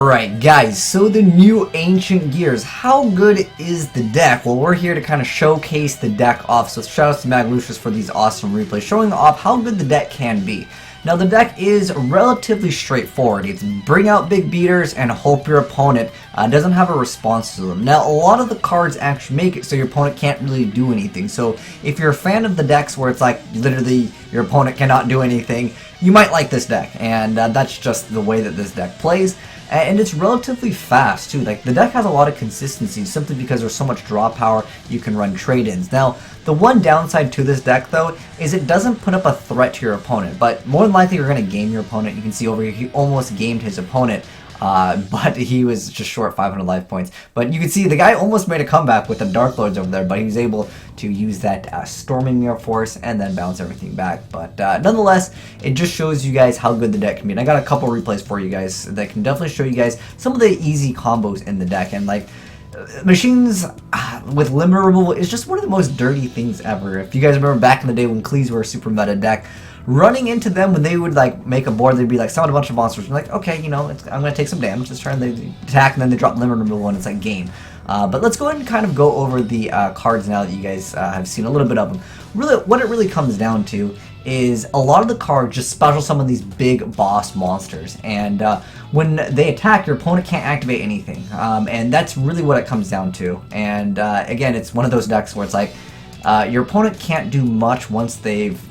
Right, guys, so the new Ancient Gears, how good is the deck? Well, we're here to kind of showcase the deck off, so shout out to Maglucious for these awesome replays, showing off how good the deck can be. Now, the deck is relatively straightforward. It's bring out big beaters and hope your opponent doesn't have a response to them. Now, a lot of the cards actually make it so your opponent can't really do anything. So, if you're a fan of the decks where it's like, literally, your opponent cannot do anything, you might like this deck, and that's just the way that this deck plays. And it's relatively fast too. Like, the deck has a lot of consistency simply because there's so much draw power. You can run trade-ins. Now, the one downside to this deck though is it doesn't put up a threat to your opponent, but more than likely you're going to game your opponent. You can see over here he almost gamed his opponent. But he was just short 500 life points. But you can see the guy almost made a comeback with the Dark Lords over there, but he was able to use that Storming Mirror Force and then bounce everything back. But nonetheless, it just shows you guys how good the deck can be. And I got a couple replays for you guys that can definitely show you guys some of the easy combos in the deck. And like, machines with limit removal is just one of the most dirty things ever. If you guys remember back in the day when Cleese were a super meta deck, running into them when they would like make a board, they'd be like summon a bunch of monsters. And like, okay, you know, I'm gonna take some damage. Let's try and they attack, and then they drop limit removal, and it's like game. But let's go ahead and kind of go over the cards now that you guys have seen a little bit of them. Really, what it really comes down to is a lot of the cards just special summon these big boss monsters, and when they attack, your opponent can't activate anything, and that's really what it comes down to. And again, it's one of those decks where it's like your opponent can't do much once they've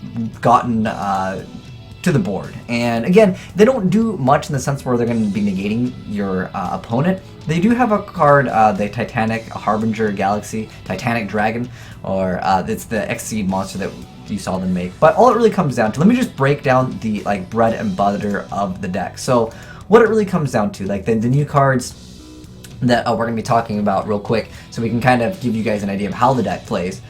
gotten to the board. And again, they don't do much in the sense where they're going to be negating your opponent. They do have a card, the Titanic Harbinger Galaxy, Titanic Dragon, or it's the Exceed monster that you saw them make. But all it really comes down to, let me just break down the like bread and butter of the deck. So what it really comes down to, like the new cards that we're going to be talking about real quick, so we can kind of give you guys an idea of how the deck plays,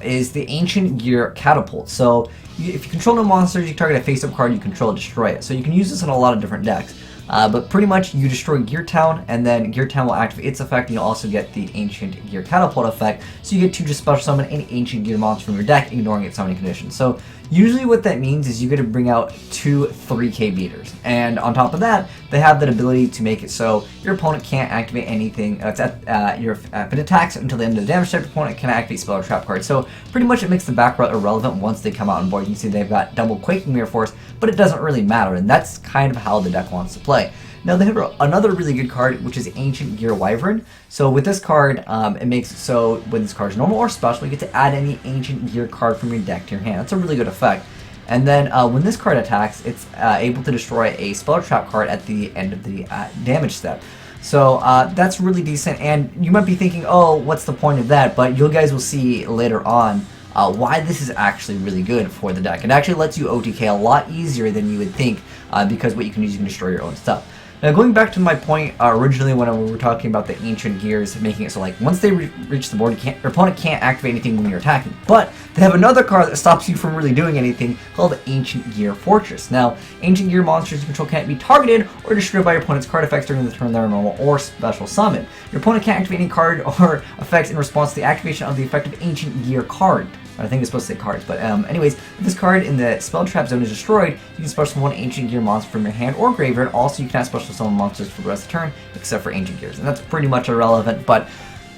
is the Ancient Gear Catapult. So if you control no monsters, you target a face-up card, you control, destroy it. So you can use this in a lot of different decks. But pretty much you destroy Gear Town, and then Gear Town will activate its effect, and you'll also get the Ancient Gear Catapult effect, so you get to just special summon any Ancient Gear monster from your deck, ignoring its summoning condition. So usually what that means is you get to bring out 2 3k beaters, and on top of that, they have that ability to make it so your opponent can't activate anything. If it attacks until the end of the damage step, your opponent can activate spell or trap cards. So pretty much it makes the back row irrelevant once they come out on board. You can see they've got double Quaking Mirror Force, but it doesn't really matter, and that's kind of how the deck wants to play. Now they have another really good card, which is Ancient Gear Wyvern. So with this card, it makes it so when this card is normal or special, you get to add any Ancient Gear card from your deck to your hand. That's a really good effect. And then when this card attacks, it's able to destroy a spell or trap card at the end of the damage step. So that's really decent, and you might be thinking, oh, what's the point of that? But you guys will see later on why this is actually really good for the deck. It actually lets you OTK a lot easier than you would think, because what you can use, you can destroy your own stuff. Now, going back to my point originally when we were talking about the Ancient Gears, making it so like once they reach the board, your opponent can't activate anything when you're attacking. But they have another card that stops you from really doing anything called Ancient Gear Fortress. Now, Ancient Gear monsters you control can't be targeted or destroyed by your opponent's card effects during the turn they are normal or special summon. Your opponent can't activate any card or effects in response to the activation of the effective Ancient Gear card. I think it's supposed to say cards, but anyways, if this card in the spell trap zone is destroyed, you can special summon one Ancient Gear monster from your hand or graveyard. Also, you cannot special summon monsters for the rest of the turn, except for Ancient Gears, and that's pretty much irrelevant, but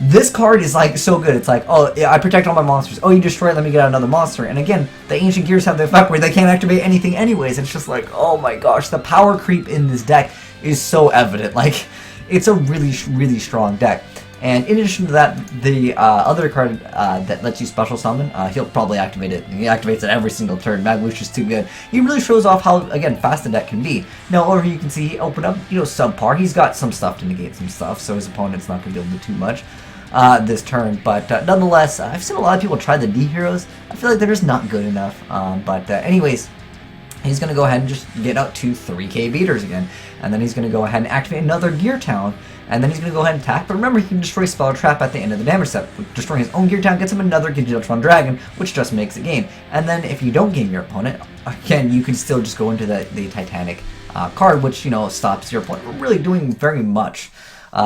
this card is like so good. It's like, oh, yeah, I protect all my monsters. Oh, you destroy it, let me get out another monster. And again, the Ancient Gears have the effect where they can't activate anything anyways. It's just like, oh my gosh, the power creep in this deck is so evident. Like, it's a really, really strong deck. And in addition to that, the other card that lets you special summon, he'll probably activate it. He activates it every single turn. Maglucious is too good. He really shows off how, again, fast the deck can be. Now, over here you can see he opened up, you know, subpar. He's got some stuff to negate some stuff, so his opponent's not going to be able to do too much this turn. But nonetheless, I've seen a lot of people try the D heroes. I feel like they're just not good enough. Anyways, he's going to go ahead and just get out 2 3k beaters again. And then he's going to go ahead and activate another Gear Town. And then he's going to go ahead and attack. But remember, he can destroy Spell or Trap at the end of the damage step. Destroying his own Gear Town gets him another Gigiltron Dragon, which just makes a game. And then if you don't game your opponent, again, you can still just go into the Titanic card, which, you know, stops your opponent from really doing very much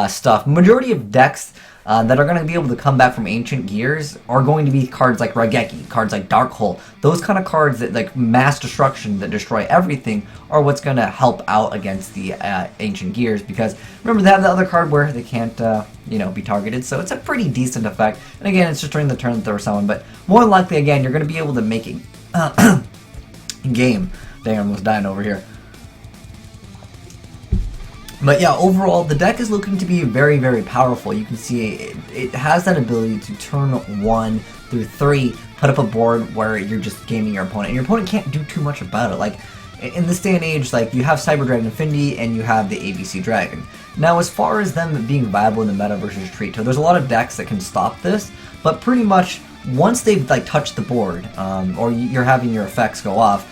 stuff. Majority of decks that are going to be able to come back from Ancient Gears are going to be cards like Raigeki, cards like Dark Hole. Those kind of cards that like mass destruction that destroy everything are what's going to help out against the Ancient Gears, because remember they have the other card where they can't you know, be targeted, so it's a pretty decent effect. And again, it's just during the turn that they're summoned, but more than likely, again, you're going to be able to make it game. Dang, I'm almost dying over here. But yeah, overall, the deck is looking to be very, very powerful. You can see it has that ability to turn 1 through 3, put up a board where you're just gaming your opponent, and your opponent can't do too much about it. Like, in this day and age, like, you have Cyber Dragon Infinity and you have the ABC Dragon. Now, as far as them being viable in the meta versus Trito, there's a lot of decks that can stop this, but pretty much once they've like touched the board, or you're having your effects go off,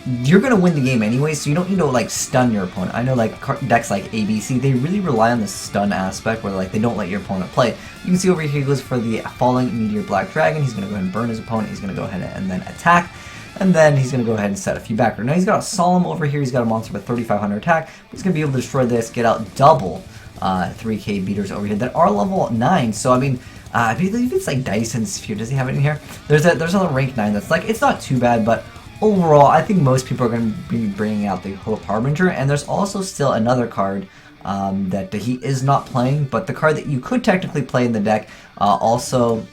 you're gonna win the game anyway, so you don't need to like stun your opponent. I know like decks like ABC, they really rely on the stun aspect where like they don't let your opponent play. You can see over here he goes for the Falling Meteor Black Dragon. He's gonna go ahead and burn his opponent. He's gonna go ahead and then attack. And then he's going to go ahead and set a few back. Now he's got a Solemn over here. He's got a monster with 3,500 attack. He's going to be able to destroy this, get out double 3k beaters over here that are level 9. So I mean, I believe it's like Dyson Sphere. Does he have it in here? There's a rank 9 that's like, it's not too bad, but overall I think most people are going to be bringing out the Hope Harbinger. And there's also still another card that he is not playing, but the card that you could technically play in the deck also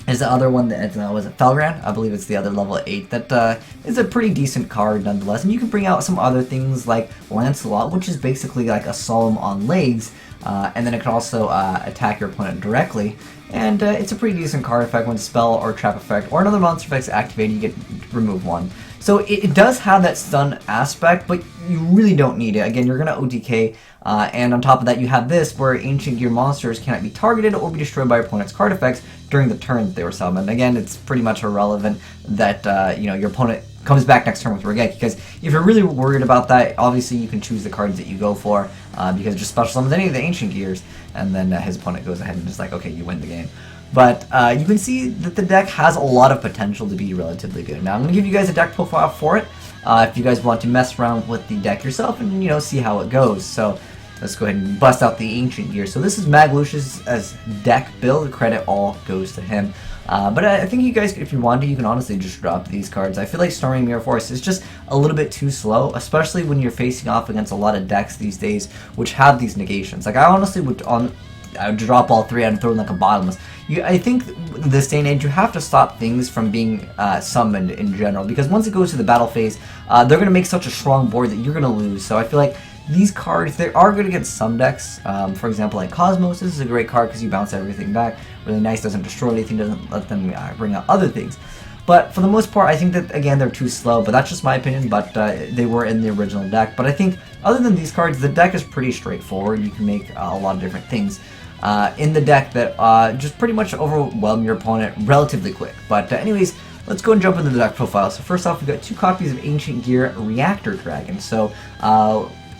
is the other one that was it Felgrand? I believe it's the other level 8 that is a pretty decent card nonetheless. And you can bring out some other things like Lancelot, which is basically like a Solemn on legs, and then it can also attack your opponent directly. And it's a pretty decent card effect when spell or trap effect or another monster effect is activated, you get remove 1. So it does have that stun aspect, but you really don't need it. Again, you're going to OTK, and on top of that you have this where Ancient Gear monsters cannot be targeted or be destroyed by your opponent's card effects during the turn that they were summoned. Again, it's pretty much irrelevant that you know, your opponent comes back next turn with Raigeki, because if you're really worried about that, obviously you can choose the cards that you go for, because it just special summons any of the Ancient Gears, and then his opponent goes ahead and just like, okay, you win the game. But you can see that the deck has a lot of potential to be relatively good. Now I'm going to give you guys a deck profile for it, if you guys want to mess around with the deck yourself and, you know, see how it goes. So let's go ahead and bust out the Ancient Gear. So this is Maglucious as deck build. Credit all goes to him. But I think you guys, if you want to, you can honestly just drop these cards. I feel like Stormy Mirror Force is just a little bit too slow, especially when you're facing off against a lot of decks these days which have these negations. Like I honestly would I would drop all 3 and throw them like a bottomless. I think in this day and age you have to stop things from being summoned in general, because once it goes to the battle phase, they're going to make such a strong board that you're going to lose. So I feel like these cards, they are good against some decks. For example, like Cosmos, this is a great card because you bounce everything back. Really nice, doesn't destroy anything, doesn't let them bring out other things. But for the most part, I think that, again, they're too slow, but that's just my opinion, but they were in the original deck. But I think, other than these cards, the deck is pretty straightforward. You can make a lot of different things in the deck that just pretty much overwhelm your opponent relatively quick. But anyways, let's go and jump into the deck profile. So first off, we've got 2 copies of Ancient Gear Reactor Dragon. So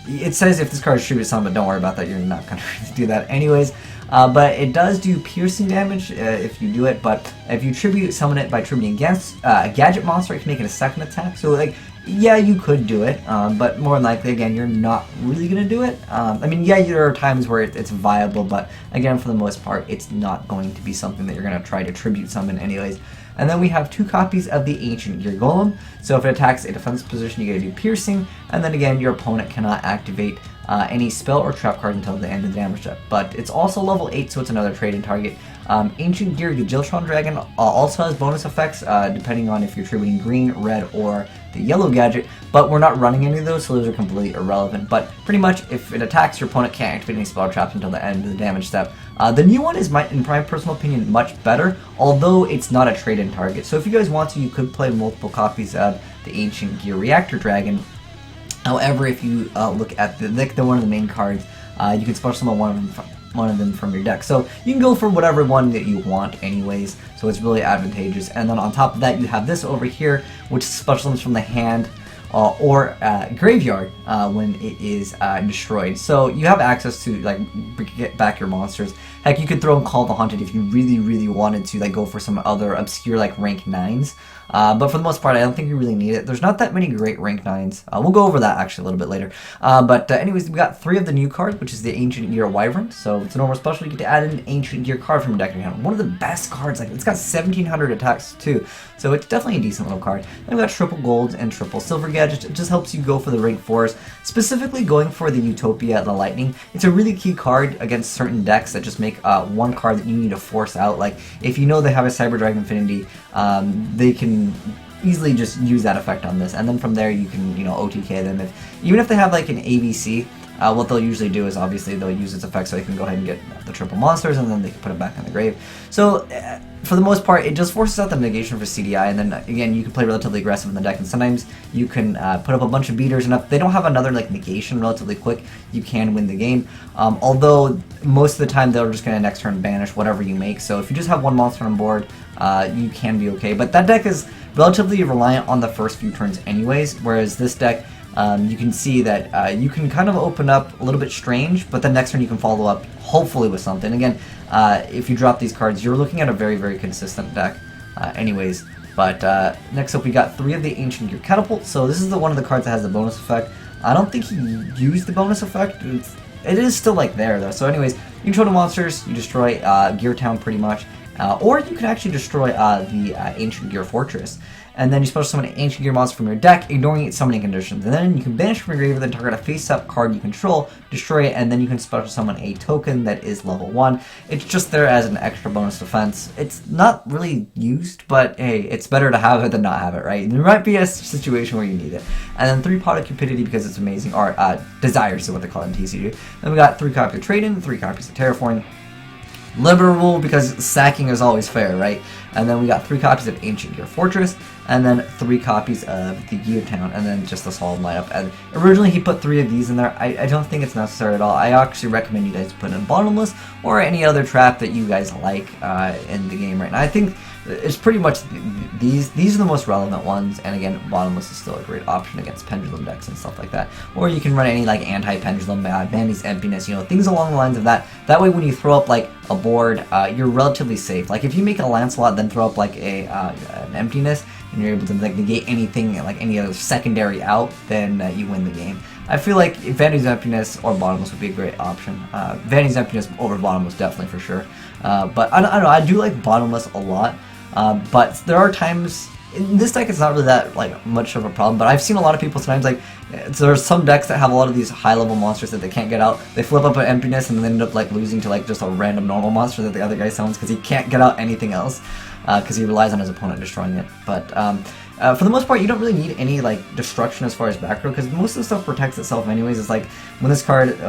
it says if this card is tribute summon, but don't worry about that, you're not going to do that anyways. But it does do piercing damage if you do it, but if you tribute summon it by tributing against a gadget monster, it can make it a second attack. So like, yeah, you could do it, but more than likely, again, you're not really going to do it. I mean, yeah, there are times where it's viable, but again, for the most part, it's not going to be something that you're going to try to tribute summon anyways. And then we have 2 copies of the Ancient Gear Golem. So if it attacks a defensive position, you get to do piercing, and then again, your opponent cannot activate any spell or trap card until the end of the damage step. But it's also level 8, so it's another trade-in target. Ancient Gear Gajiltron Dragon also has bonus effects, depending on if you're tributing green, red, or the yellow gadget, but we're not running any of those, so those are completely irrelevant. But pretty much, if it attacks, your opponent can't activate any spell or traps until the end of the damage step. The new one is, in my personal opinion, much better, although it's not a trade-in target. So if you guys want to, you could play multiple copies of the Ancient Gear Reactor Dragon. However, if you look at the one of the main cards, you can special summon one of them from your deck. So you can go for whatever one that you want anyways, so it's really advantageous. And then on top of that, you have this over here, which special summons from the hand, or graveyard when it is destroyed. So you have access to like get back your monsters. Heck, you could throw in Call of the Haunted if you really wanted to like go for some other obscure like rank 9s. But for the most part, I don't think you really need it. There's not that many great rank 9s. We'll go over that actually a little bit later. But anyways, we got 3 of the new cards, which is the Ancient Gear Wyvern. So it's a normal special. You get to add an Ancient Gear card from your deck account. One of the best cards. Like, it's got 1,700 attacks too. So it's definitely a decent little card. Then we got triple gold and triple silver gadgets. It just helps you go for the rank 4s. Specifically going for the Utopia, the Lightning. It's a really key card against certain decks that just make one card that you need to force out. Like, if you know they have a Cyber Dragon Infinity, they can easily just use that effect on this, and then from there you can, you know, OTK them. Even if they have like an ABC, what they'll usually do is obviously they'll use its effect so they can go ahead and get the triple monsters, and then they can put it back in the grave. So for the most part, it just forces out the negation for CDI, and then again you can play relatively aggressive in the deck, and sometimes you can put up a bunch of beaters, and if they don't have another like negation relatively quick, you can win the game. Although most of the time they're just going to next turn banish whatever you make, so if you just have one monster on board, you can be okay. But that deck is relatively reliant on the first few turns anyways, whereas this deck, you can see that you can kind of open up a little bit strange, but the next turn you can follow up hopefully with something. Again, if you drop these cards, you're looking at a very consistent deck anyways. But next up we got 3 of the Ancient Gear Catapult. So this is one of the cards that has the bonus effect. I don't think he used the bonus effect. It is still like there though. So anyways, you control the monsters, you destroy Gear Town pretty much. Or you can actually destroy the Ancient Gear Fortress. And then you're supposed to summon an Ancient Gear monster from your deck, ignoring its summoning conditions. And then you can banish from your grave, then target a face-up card you control, destroy it, and then you can special summon a token that is level 1. It's just there as an extra bonus defense. It's not really used, but hey, it's better to have it than not have it, right? There might be a situation where you need it. And then 3 Pot of Cupidity because it's amazing, or Desires is what they call it in TCG. Then we got 3 copies of Trade-In, 3 copies of Terraforming, Liberal because sacking is always fair, right? And then we got 3 copies of Ancient Gear Fortress, and then 3 copies of the Gear Town, and then just a solid lineup. And originally he put 3 of these in there. I don't think it's necessary at all. I actually recommend you guys put in Bottomless or any other trap that you guys like in the game right now. I think it's pretty much these are the most relevant ones, and again, Bottomless is still a great option against Pendulum decks and stuff like that. Or you can run any like anti-Pendulum, Vandy's Emptiness, you know, things along the lines of that. That way when you throw up like a board, you're relatively safe. Like if you make a Lancelot, then throw up like an Emptiness, and you're able to like negate anything, like any other secondary out, then you win the game. I feel like Vandy's Emptiness or Bottomless would be a great option. Vandy's Emptiness over Bottomless definitely for sure. But I don't know, I do like Bottomless a lot. But there are times in this deck it's not really that like much of a problem, but I've seen a lot of people sometimes like there's some decks that have a lot of these high level monsters that they can't get out. They flip up an Emptiness and then end up like losing to like just a random normal monster that the other guy summons because he can't get out anything else because he relies on his opponent destroying it. But for the most part, you don't really need any like destruction as far as back row because most of the stuff protects itself anyways. It's like when this card,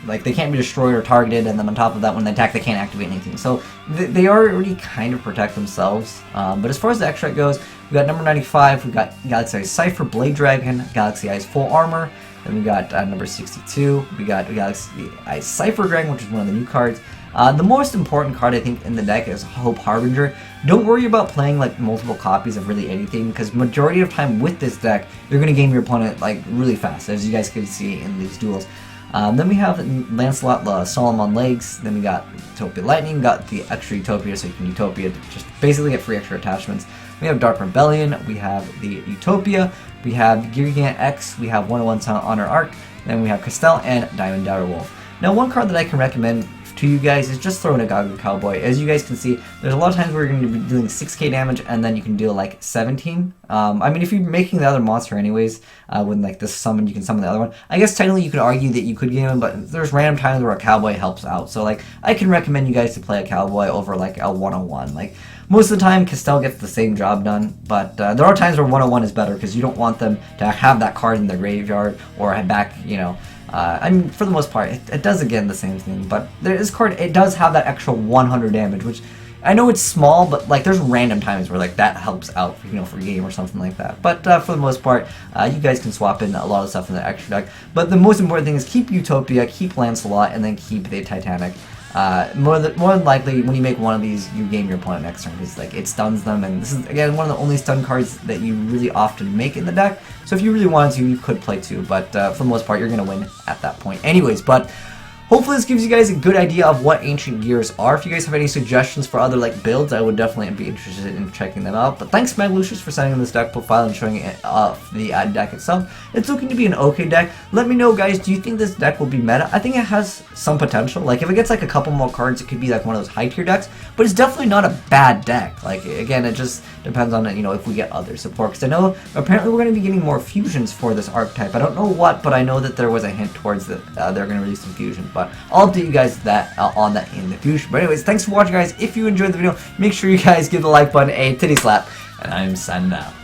like they can't be destroyed or targeted, and then on top of that, when they attack, they can't activate anything. So they already kind of protect themselves. But as far as the extract goes, we got number 95, we got Galaxy Eyes Cypher, Blade Dragon, Galaxy Eyes Full Armor. Then we got number 62, we got Galaxy Eyes Cypher Dragon, which is one of the new cards. The most important card I think in the deck is Hope Harbinger. Don't worry about playing like multiple copies of really anything because majority of time with this deck you're going to game your opponent like really fast, as you guys can see in these duels. Then we have Lancelot Solemn on legs. Then we got Utopia Lightning, got the extra Utopia, so you can Utopia to just basically get free extra attachments. We have Dark Rebellion, we have the Utopia, we have Gigant X, we have 101 Silent Honor Arc, then we have Castell and Diamond Direwolf. Now one card that I can recommend to you guys is just throw in a Gaga Cowboy. As you guys can see, there's a lot of times where you're going to be doing 6k damage and then you can deal like 17. I mean, if you're making the other monster anyways, when like this summon, you can summon the other one. I guess technically you could argue that you could game him, but there's random times where a Cowboy helps out. So like, I can recommend you guys to play a Cowboy over like a 101. Like, most of the time, Castell gets the same job done, but there are times where 101 is better because you don't want them to have that card in their graveyard or head back, you know. I mean, for the most part, it does again the same thing, but this card, it does have that extra 100 damage, which I know it's small, but like there's random times where like that helps out, you know, for a game or something like that. But for the most part, you guys can swap in a lot of stuff in the extra deck. But the most important thing is keep Utopia, keep Lancelot, and then keep the Titanic. More than likely, when you make one of these, you game your opponent next turn because like it stuns them, and this is again one of the only stun cards that you really often make in the deck. So if you really wanted to, you could play 2, but for the most part, you're gonna win at that point, anyways. But hopefully this gives you guys a good idea of what Ancient Gears are. If you guys have any suggestions for other like builds, I would definitely be interested in checking them out. But thanks Maglucious for sending in this deck profile and showing it the deck itself. It's looking to be an okay deck. Let me know, guys, do you think this deck will be meta? I think it has some potential. Like if it gets like a couple more cards, it could be like one of those high tier decks, but it's definitely not a bad deck. Like again, it just depends on, you know, if we get other support, because I know apparently we're going to be getting more fusions for this archetype. I don't know what, but I know that there was a hint towards that they're going to release some fusion, but I'll update you guys on that in the future. But anyways, thanks for watching, guys. If you enjoyed the video, make sure you guys give the like button a titty slap, and I'm signing out.